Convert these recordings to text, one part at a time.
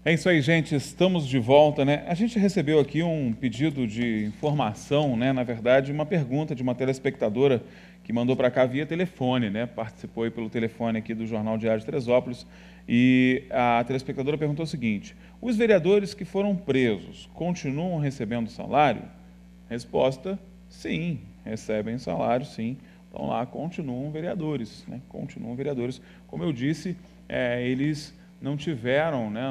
É isso aí, gente, estamos de volta, né? A gente recebeu aqui um pedido de informação, né? Na verdade, uma pergunta de uma telespectadora que mandou para cá via telefone, né? Participou aí pelo telefone aqui do Jornal Diário de Teresópolis, e a telespectadora perguntou o seguinte: os vereadores que foram presos continuam recebendo salário? Resposta: sim, recebem salário, sim. Então lá continuam vereadores, né? Continuam vereadores. Como eu disse, eles não tiveram, né,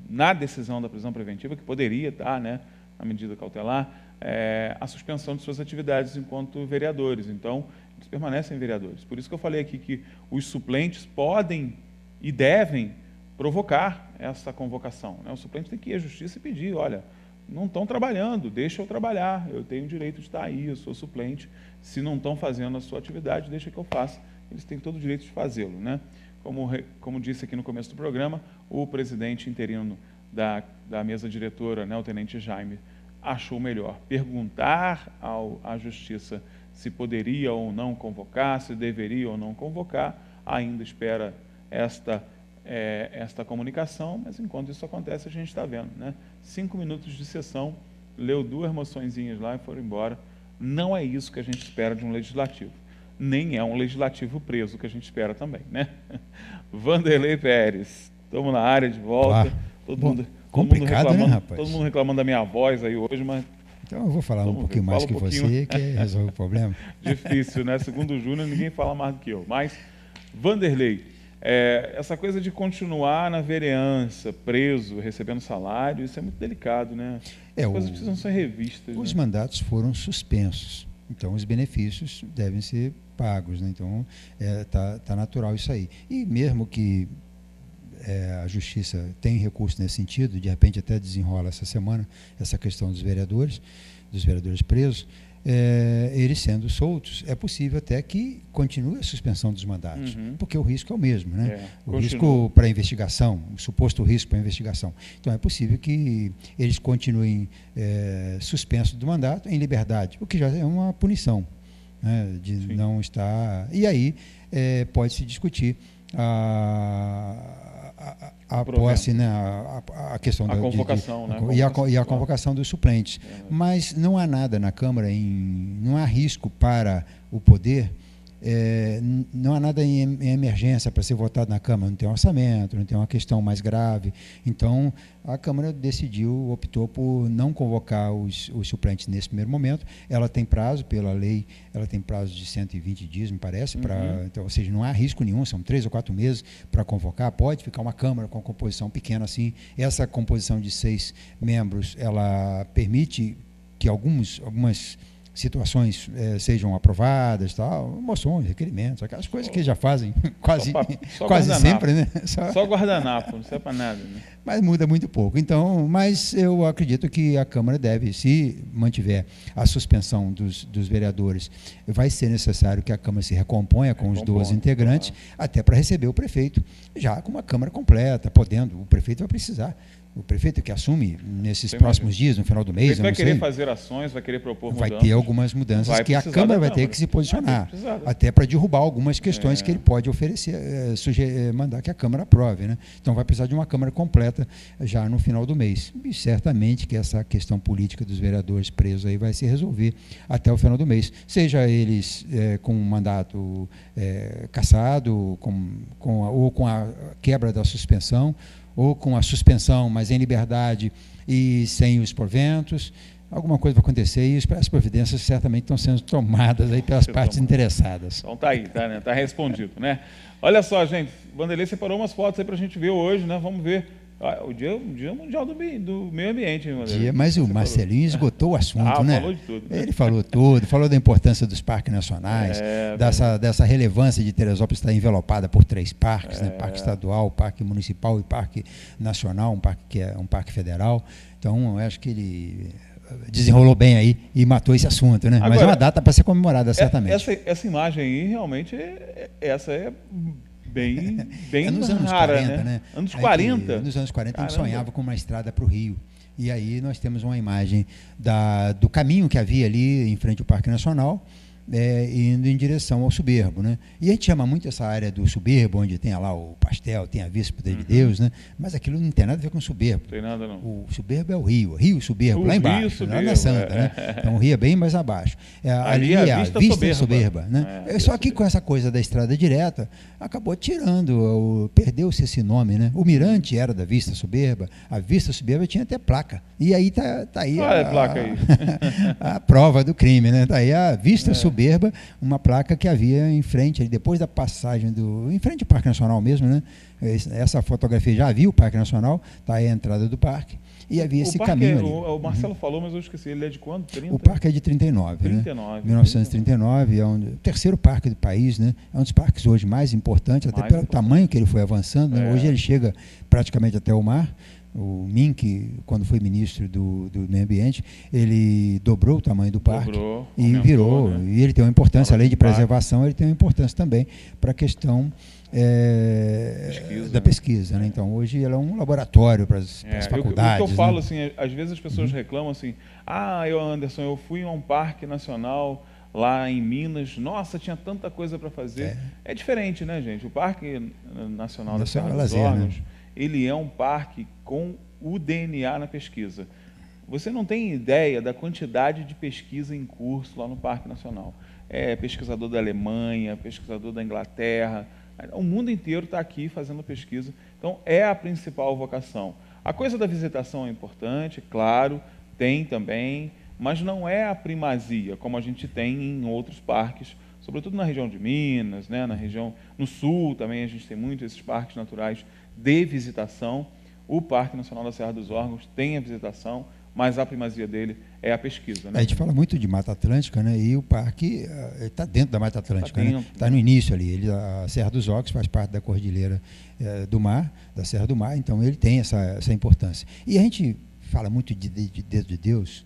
na decisão da prisão preventiva, que poderia estar, né, na medida cautelar, a suspensão de suas atividades enquanto vereadores. Então, eles permanecem vereadores. Por isso que eu falei aqui que os suplentes podem e devem provocar essa convocação, né? O suplente tem que ir à justiça e pedir: olha, não estão trabalhando, deixa eu trabalhar, eu tenho o direito de estar aí, eu sou suplente, se não estão fazendo a sua atividade, deixa que eu faça. Eles têm todo o direito de fazê-lo, né? Como disse aqui no começo do programa, o presidente interino da mesa diretora, né, o tenente Jaime, achou melhor perguntar à Justiça se poderia ou não convocar, se deveria ou não convocar. Ainda espera esta comunicação, mas enquanto isso acontece, a gente está vendo, né? 5 minutos de sessão, leu 2 moçõezinhas lá e foram embora. Não é isso que a gente espera de um legislativo. Nem é um legislativo preso que a gente espera também, né? Vanderlei Pérez, estamos na área de volta. Claro. Complicado, né, rapaz? Todo mundo reclamando da minha voz aí hoje, mas... Então eu vou falar um pouquinho mais que você, que resolve o problema. Difícil, né? Segundo o Júnior, ninguém fala mais do que eu. Mas, Vanderlei, essa coisa de continuar na vereança, preso, recebendo salário, isso é muito delicado, né? As coisas precisam ser revistas. Os mandatos foram suspensos. Então, os benefícios devem ser pagos, né? Então, tá natural isso aí. E mesmo que a Justiça tenha recurso nesse sentido, de repente até desenrola essa semana essa questão dos vereadores presos, eles sendo soltos, é possível até que continue a suspensão dos mandatos, porque o risco é o mesmo, né? O risco para investigação, o suposto risco para investigação. Então, é possível que eles continuem suspensos do mandato em liberdade, o que já é uma punição, né, de não estar... E aí pode-se discutir a posse, né, a questão da convocação, né? E a convocação dos suplentes. Mas não há nada na Câmara, não há risco para o poder, não há nada em emergência para ser votado na Câmara, não tem um orçamento, não tem uma questão mais grave. Então, a Câmara optou por não convocar os suplentes nesse primeiro momento. Ela tem prazo, pela lei, ela tem prazo de 120 dias, me parece, então, ou seja, não há risco nenhum, são 3 ou 4 meses para convocar. Pode ficar uma Câmara com composição pequena assim. Essa composição de 6 membros, ela permite que algumas situações sejam aprovadas, tal, moções, requerimentos, aquelas coisas que já fazem quase sempre, né? Só guardanapo, não serve para nada, né? Mas muda muito pouco. Então, mas eu acredito que a Câmara deve, se mantiver a suspensão dos vereadores, vai ser necessário que a Câmara se recomponha com os 12 integrantes, até para receber o prefeito, já com uma Câmara completa, o prefeito vai precisar. O prefeito que assume nesses próximos dias, no final do mês, vai querer fazer ações, vai querer propor mudanças. Vai ter algumas mudanças que a Câmara vai ter que se posicionar, até para derrubar algumas questões que ele pode oferecer, mandar que a Câmara aprove, né? Então vai precisar de uma Câmara completa já no final do mês. E certamente que essa questão política dos vereadores presos aí vai se resolver até o final do mês. Seja eles com um mandato cassado, ou com a quebra da suspensão, ou com a suspensão, mas em liberdade e sem os proventos, alguma coisa vai acontecer e as providências certamente estão sendo tomadas aí pelas partes interessadas. Então tá aí, né? Tá respondido, né? Olha só, gente, Vanderlei separou umas fotos aí para a gente ver hoje, né? Vamos ver. O dia mundial do meio ambiente, hein, Vanderlei? Mas o Marcelinho esgotou o assunto, né? Falou de tudo. Né? Ele falou tudo, falou da importância dos parques nacionais, dessa relevância de Teresópolis estar envelopada por 3 parques, né? Parque estadual, parque municipal e parque nacional, um parque que é um parque federal. Então, eu acho que ele desenrolou bem aí e matou esse assunto, né? Agora, mas é uma data para ser comemorada, certamente. Essa imagem aí, realmente, essa é bem nos rara, anos 40, né? Anos 40? Nos anos 40 a gente sonhava com uma estrada para o Rio. E aí nós temos uma imagem do caminho que havia ali em frente ao Parque Nacional, indo em direção ao Soberbo, né? E a gente chama muito essa área do Soberbo, onde tem lá o pastel, tem a vista do de Deus, né? Mas aquilo não tem nada a ver com o Soberbo. Não tem nada, não. O Soberbo é o Rio Soberbo, lá embaixo, Soberbo, lá na Santa, né? Então o rio é bem mais abaixo. Ali é a vista soberba, né? Só que com essa coisa da estrada direta, acabou tirando, perdeu-se esse nome, né? O mirante era da vista soberba, a vista soberba tinha até placa. E aí tá aí a placa aí. a prova do crime, né? Tá aí a vista soberba, uma placa que havia em frente, ali, depois da passagem em frente ao Parque Nacional mesmo, né? Essa fotografia já havia o Parque Nacional, tá aí a entrada do parque, e havia esse caminho ali. O Marcelo falou, mas eu esqueci, ele é de quando? 30? O parque é de 39, né? 1939, é o terceiro parque do país, né? É um dos parques hoje mais importantes, até pelo tamanho que ele foi avançando, né? Hoje ele chega praticamente até o mar. O Mink, quando foi ministro do Meio Ambiente, ele dobrou o tamanho do parque e virou. Né? E ele tem uma importância, além de preservação, ele tem uma importância também para a questão da pesquisa. Né? Então, hoje ele é um laboratório para as faculdades. O que eu falo, assim, às vezes as pessoas reclamam assim, Anderson, eu fui a um parque nacional lá em Minas, nossa, tinha tanta coisa para fazer. É diferente, né, gente? O Parque Nacional da Serra dos Órgãos, né? Ele é um parque com o DNA na pesquisa. Você não tem ideia da quantidade de pesquisa em curso lá no Parque Nacional. É pesquisador da Alemanha, pesquisador da Inglaterra, o mundo inteiro está aqui fazendo pesquisa. Então, é a principal vocação. A coisa da visitação é importante, claro, tem também, mas não é a primazia, como a gente tem em outros parques, sobretudo na região de Minas, né, no sul também a gente tem muito esses parques naturais de visitação. O Parque Nacional da Serra dos Órgãos tem a visitação, mas a primazia dele é a pesquisa. Né? A gente fala muito de Mata Atlântica, né? E o parque está dentro da Mata Atlântica, está no início ali. A Serra dos Órgãos faz parte da Cordilheira do Mar, da Serra do Mar, então ele tem essa importância. E a gente fala muito de Dedo de Deus.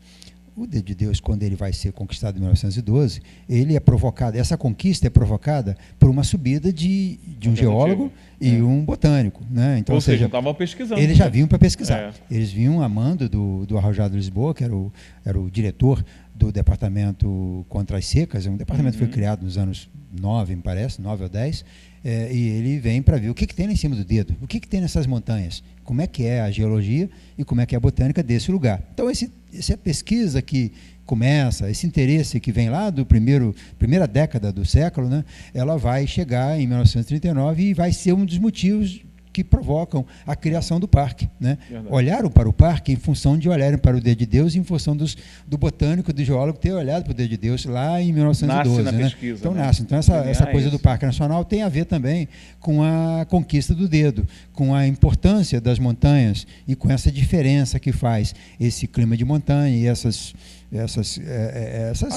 O Dedo de Deus, quando ele vai ser conquistado em 1912, ele é provocado, essa conquista é provocada por uma subida de um geólogo e um botânico. Né? Então, ou seja, estavam pesquisando. Eles já vinham para pesquisar. Eles vinham a mando do Arrojado Lisboa, que era o diretor do Departamento contra as Secas, um departamento que foi criado nos anos 9, me parece, 9 ou 10, e ele vem para ver o que tem lá em cima do dedo, o que tem nessas montanhas, como é que é a geologia e como é que é a botânica desse lugar. Então, essa pesquisa que começa, esse interesse que vem lá do primeira década do século, né, ela vai chegar em 1939 e vai ser um dos motivos que provocam a criação do parque. Né? Olharam para o parque em função de olharem para o Dedo de Deus, em função do botânico, do geólogo ter olhado para o Dedo de Deus lá em 1912. Nasce na pesquisa. Então, nasce. Então, essa coisa do Parque Nacional tem a ver também com a conquista do dedo, com a importância das montanhas e com essa diferença que faz esse clima de montanha e essas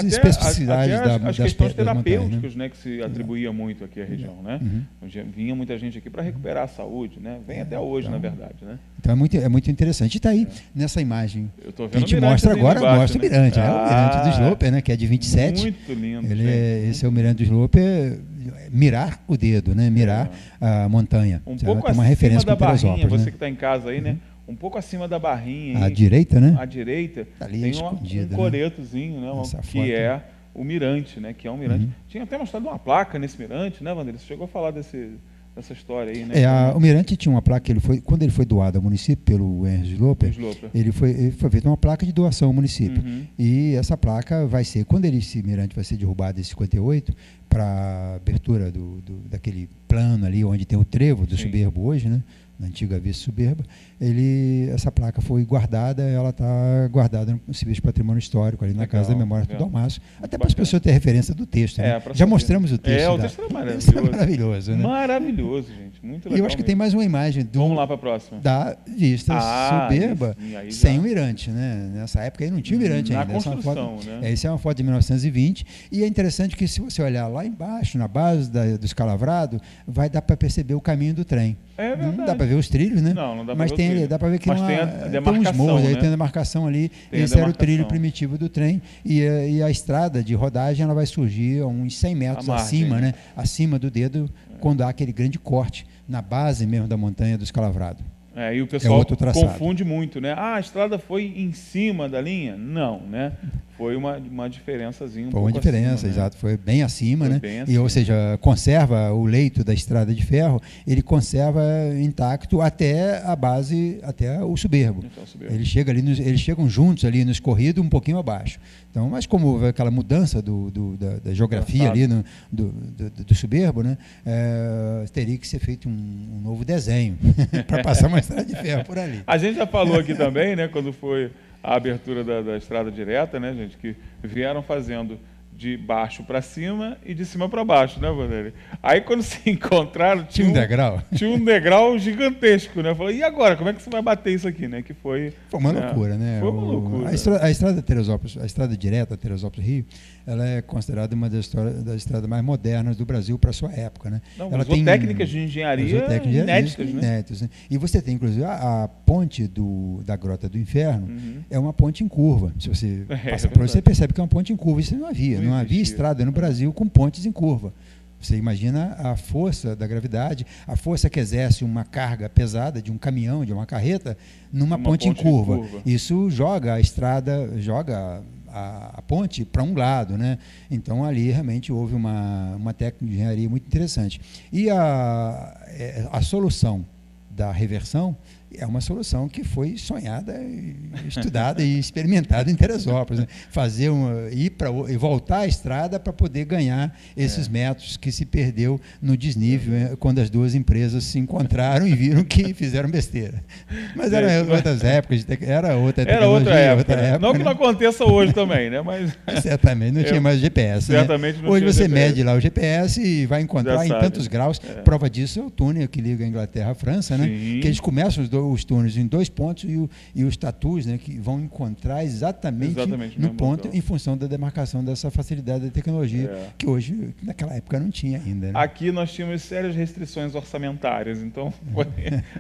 especificidades as questões terapêuticas, né, que se atribuía muito aqui à região. Né? Vinha muita gente aqui para recuperar a saúde, né? Vem até hoje, na verdade. Né? Então é muito interessante. E está aí, nessa imagem que a gente mostra agora, mostra o Mirante, né? O Mirante do Sloper, né, que é de 27. Muito lindo. Esse é o Mirante do Sloper, mirar o dedo, né? Mirar a montanha. Um pouco uma referência da barrinha, você né? que está em casa aí, né? Um pouco acima da barrinha. À direita, né? À direita, tá ali tem um coretozinho, né? Que é o mirante, né? Que é um mirante. Tinha até mostrado uma placa nesse mirante, né, Wanderlei? Você chegou a falar dessa história aí, né? O mirante tinha uma placa, quando ele foi doado ao município pelo Henry Sloper, ele foi feita uma placa de doação ao município. E essa placa vai ser, quando esse mirante vai ser derrubado em 58, para abertura daquele plano ali onde tem o trevo do Soberbo hoje, né? Na antiga Vista Soberba, essa placa foi guardada, ela está guardada no Serviço de Patrimônio Histórico, ali na Casa da Memória do Dalmácio, até para as pessoas terem referência do texto. Né? Já mostramos o texto. O texto é maravilhoso. Maravilhoso, né? Maravilhoso, gente. Muito legal. E eu acho que tem mais uma imagem Vamos lá para a próxima. Da Vista Soberba, sem o mirante. Né? Nessa época aí não tinha o mirante ainda. Na construção, né? Essa é uma foto de 1920, e é interessante que, se você olhar lá embaixo, na base do escalavrado, vai dar para perceber o caminho do trem. É verdade. Não dá para ver os trilhos, né? Não dá para mas ver. Dá para ver que tem uns morros, né? Aí tem a demarcação ali. Esse era o trilho primitivo do trem. E a estrada de rodagem ela vai surgir a uns 100 metros acima, né? Acima do dedo, quando há aquele grande corte na base mesmo da montanha do escalavrado. E o pessoal outro traçado. confunde muito, né? A estrada foi em cima da linha? Não, né? Foi uma diferençazinha. Foi uma diferença, acima, né? exato. Foi bem acima, Foi né? bem E, acima. ou seja, conserva o leito da estrada de ferro, ele conserva intacto até a base, até o soberbo. Então, o soberbo. Eles chegam juntos ali no escorrido, um pouquinho abaixo. Então, mas como houve aquela mudança da geografia ali do soberbo, né? Teria que ser feito um novo desenho para passar uma estrada de ferro por ali. A gente já falou aqui também, né? Quando foi a abertura da estrada direta, né, gente, que vieram fazendo de baixo para cima e de cima para baixo, né, Vanderlei? Aí quando se encontraram, tinha um degrau. Tinha um degrau gigantesco, né? Falei, e agora, como é que você vai bater isso aqui, né? Que foi uma loucura, né? Foi uma loucura. A estrada Teresópolis, a estrada direta Teresópolis-Rio, ela é considerada uma das estradas mais modernas do Brasil para a sua época, né? Não, ela usou técnicas de engenharia inéditas, né? E você tem, inclusive, a ponte da Grota do Inferno é uma ponte em curva. Se você passa por você percebe que é uma ponte em curva. Isso não havia. Não havia estrada no Brasil com pontes em curva. Você imagina a força da gravidade, a força que exerce uma carga pesada de um caminhão, de uma carreta, numa ponte em curva. Isso joga a estrada, joga a ponte para um lado, né? Então ali realmente houve uma técnica de engenharia muito interessante. E a solução da reversão é uma solução que foi sonhada, estudada e experimentada em Teresópolis, né? Ir voltar à estrada para poder ganhar esses metros que se perdeu no desnível, né? Quando as duas empresas se encontraram e viram que fizeram besteira. Mas eram outras épocas, era outra tecnologia, outra época. Não que não aconteça hoje também, né? Mas certamente não tinha mais GPS. Certamente não. Hoje tinha você GPS. Mede lá o GPS e vai encontrar em tantos graus. Prova disso é o túnel que liga a Inglaterra à França, né? Que eles começam os túneis em 2 pontos e os tatus, né, que vão encontrar exatamente no ponto, em função da demarcação dessa facilidade da tecnologia, que hoje, naquela época, não tinha ainda. Né? Aqui nós tínhamos sérias restrições orçamentárias, então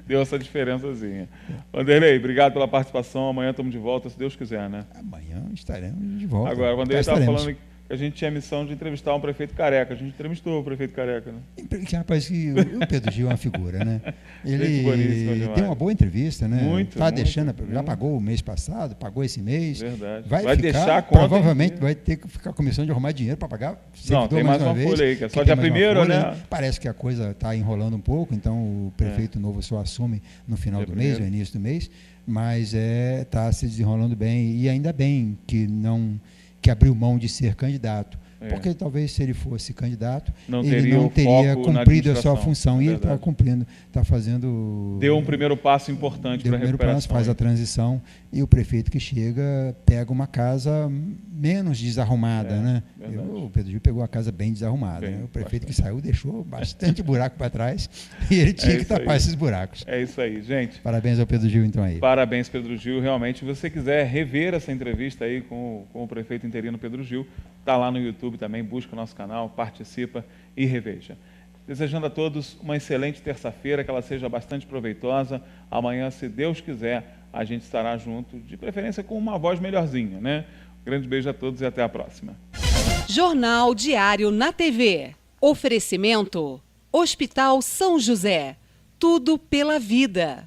deu essa diferençazinha. Vanderlei, obrigado pela participação. Amanhã estamos de volta, se Deus quiser, né? Amanhã estaremos de volta. Agora, o Vanderlei estava falando que a gente tinha a missão de entrevistar um prefeito careca. A gente entrevistou o prefeito careca, né? Rapaz, o Pedro Gil é uma figura, né? Ele deu uma boa entrevista, né? Já pagou o mês passado, pagou esse mês. Verdade. Vai deixar a conta. Provavelmente vai ter que ficar comissão de arrumar dinheiro para pagar. Não, tem mais uma folha aí, que é só dia 1º, né? Parece que a coisa está enrolando um pouco, então o prefeito novo só assume no final do mês, no início do mês, mas está se desenrolando bem, e ainda bem que abriu mão de ser candidato. Porque talvez se ele fosse candidato, ele não teria cumprido a sua função. E ele está cumprindo, está fazendo... Deu um primeiro passo importante para a recuperação. Faz a transição, e o prefeito que chega pega uma casa menos desarrumada. Né? O Pedro Gil pegou a casa bem desarrumada. Né? O prefeito que saiu deixou bastante buraco para trás, e ele tinha que tapar esses buracos. É isso aí, gente. Parabéns ao Pedro Gil, então, aí. Parabéns, Pedro Gil. Realmente, se você quiser rever essa entrevista aí com o prefeito interino Pedro Gil, está lá no YouTube também, busca o nosso canal, participa e reveja. Desejando a todos uma excelente terça-feira, que ela seja bastante proveitosa. Amanhã, se Deus quiser, a gente estará junto, de preferência com uma voz melhorzinha, né? Um grande beijo a todos e até a próxima. Jornal Diário na TV. Oferecimento: Hospital São José. Tudo pela vida.